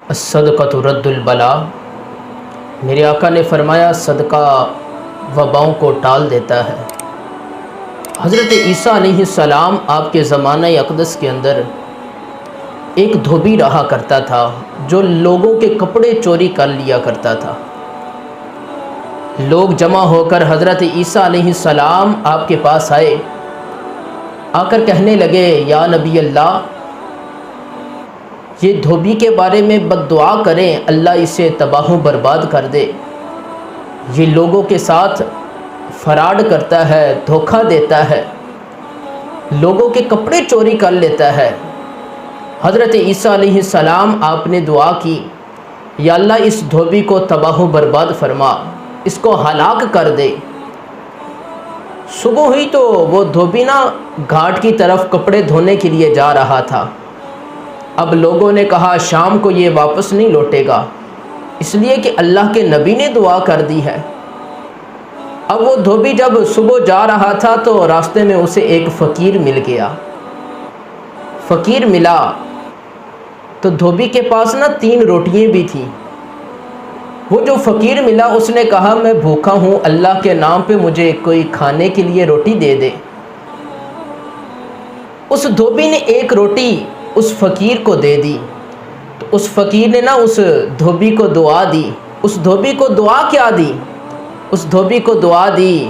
الصدقۃ رد البلا۔ میرے آقا نے فرمایا صدقہ وباؤں کو ٹال دیتا ہے۔ حضرت عیسیٰ علیہ السلام آپ کے زمانہ اقدس کے اندر ایک دھوبی رہا کرتا تھا جو لوگوں کے کپڑے چوری کر لیا کرتا تھا۔ لوگ جمع ہو کر حضرت عیسیٰ علیہ السلام آپ کے پاس آئے، آ کر کہنے لگے یا نبی اللہ، یہ دھوبی کے بارے میں بد دعا کریں، اللہ اسے تباہ و برباد کر دے، یہ لوگوں کے ساتھ فراڈ کرتا ہے، دھوکہ دیتا ہے، لوگوں کے کپڑے چوری کر لیتا ہے۔ حضرت عیسیٰ علیہ السلام آپ نے دعا کی یا اللہ اس دھوبی کو تباہ و برباد فرما، اس کو ہلاک کر دے۔ صبح ہوئی تو وہ دھوبی گھاٹ کی طرف کپڑے دھونے کے لیے جا رہا تھا۔ اب لوگوں نے کہا شام کو یہ واپس نہیں لوٹے گا، اس لیے کہ اللہ کے نبی نے دعا کر دی ہے۔ اب وہ دھوبی جب صبح جا رہا تھا تو راستے میں اسے ایک فقیر مل گیا۔ فقیر ملا تو دھوبی کے پاس 3 روٹیاں بھی تھیں۔ وہ جو فقیر ملا اس نے کہا میں بھوکا ہوں، اللہ کے نام پہ مجھے کوئی کھانے کے لیے روٹی دے دے۔ اس دھوبی نے ایک روٹی اس فقیر کو دے دی تو اس فقیر نے اس دھوبی کو دعا دی۔ اس دھوبی کو دعا کیا دی؟ اس دھوبی کو دعا دی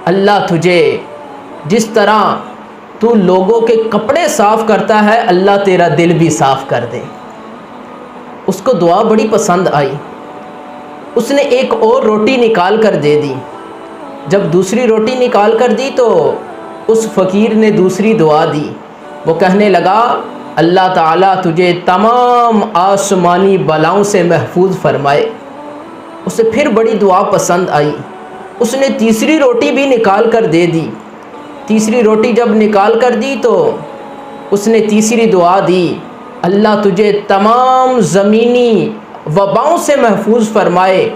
اللہ تجھے جس طرح تو لوگوں کے کپڑے صاف کرتا ہے، اللہ تیرا دل بھی صاف کر دے۔ اس کو دعا بڑی پسند آئی، اس نے ایک اور روٹی نکال کر دے دی۔ جب دوسری روٹی نکال کر دی تو اس فقیر نے دوسری دعا دی، وہ کہنے لگا اللہ تعالیٰ تجھے تمام آسمانی بلاؤں سے محفوظ فرمائے۔ اسے پھر بڑی دعا پسند آئی، اس نے تیسری روٹی بھی نکال کر دے دی۔ تیسری روٹی جب نکال کر دی تو اس نے تیسری دعا دی اللہ تجھے تمام زمینی وباؤں سے محفوظ فرمائے،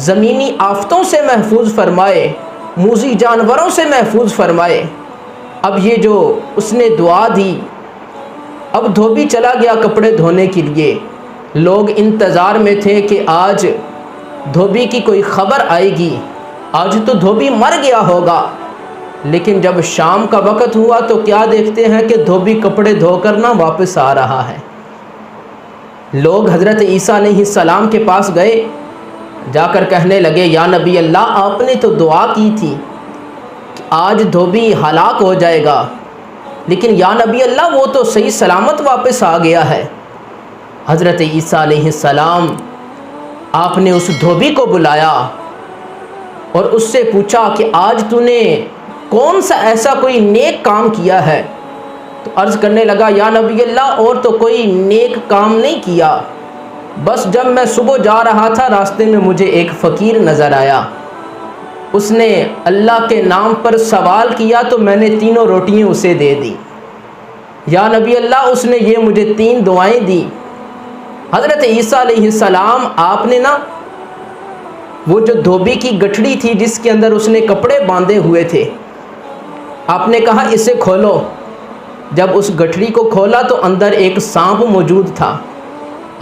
زمینی آفتوں سے محفوظ فرمائے، موذی جانوروں سے محفوظ فرمائے۔ اب یہ جو اس نے دعا دی، اب دھوبی چلا گیا کپڑے دھونے کے لیے۔ لوگ انتظار میں تھے کہ آج دھوبی کی کوئی خبر آئے گی، آج تو دھوبی مر گیا ہوگا۔ لیکن جب شام کا وقت ہوا تو کیا دیکھتے ہیں کہ دھوبی کپڑے دھو کر واپس آ رہا ہے۔ لوگ حضرت عیسیٰ علیہ السلام کے پاس گئے، جا کر کہنے لگے یا نبی اللہ آپ نے تو دعا کی تھی کہ آج دھوبی ہلاک ہو جائے گا، لیکن یا نبی اللہ وہ تو صحیح سلامت واپس آ گیا ہے۔ حضرت عیسیٰ علیہ السلام آپ نے اس دھوبی کو بلایا اور اس سے پوچھا کہ آج تو نے کون سا ایسا کوئی نیک کام کیا ہے؟ تو عرض کرنے لگا یا نبی اللہ اور تو کوئی نیک کام نہیں کیا، بس جب میں صبح جا رہا تھا راستے میں مجھے ایک فقیر نظر آیا، اس نے اللہ کے نام پر سوال کیا تو میں نے 3 روٹیاں اسے دے دی۔ یا نبی اللہ اس نے یہ مجھے 3 دعائیں دی۔ حضرت عیسیٰ علیہ السلام آپ نے وہ جو دھوبی کی گٹھڑی تھی جس کے اندر اس نے کپڑے باندھے ہوئے تھے، آپ نے کہا اسے کھولو۔ جب اس گٹھڑی کو کھولا تو اندر ایک سانپ موجود تھا۔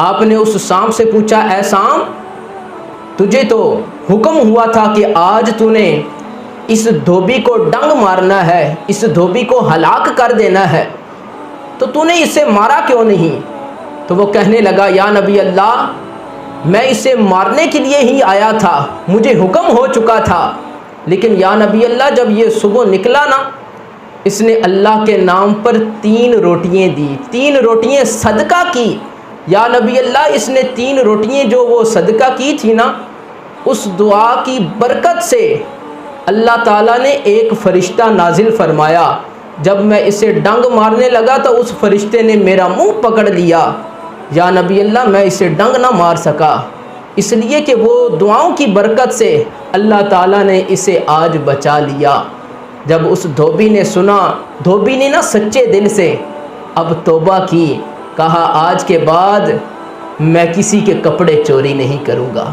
آپ نے اس سانپ سے پوچھا اے سانپ تجھے تو حکم ہوا تھا کہ آج تو نے اس دھوبی کو ڈنگ مارنا ہے، اس دھوبی کو ہلاک کر دینا ہے، تو نے اسے مارا کیوں نہیں؟ تو وہ کہنے لگا یا نبی اللہ میں اسے مارنے کے لیے ہی آیا تھا، مجھے حکم ہو چکا تھا، لیکن یا نبی اللہ جب یہ صبح نکلا اس نے اللہ کے نام پر 3 روٹیاں دی، 3 روٹیاں صدقہ کی۔ یا نبی اللہ اس نے 3 روٹیاں جو وہ صدقہ کی تھی اس دعا کی برکت سے اللہ تعالیٰ نے ایک فرشتہ نازل فرمایا۔ جب میں اسے ڈنگ مارنے لگا تو اس فرشتے نے میرا منہ پکڑ لیا، یا نبی اللہ میں اسے ڈنگ نہ مار سکا، اس لیے کہ وہ دعاؤں کی برکت سے اللہ تعالیٰ نے اسے آج بچا لیا۔ جب اس دھوبی نے سنا، دھوبی نے سچے دل سے اب توبہ کی، کہا آج کے بعد میں کسی کے کپڑے چوری نہیں کروں گا۔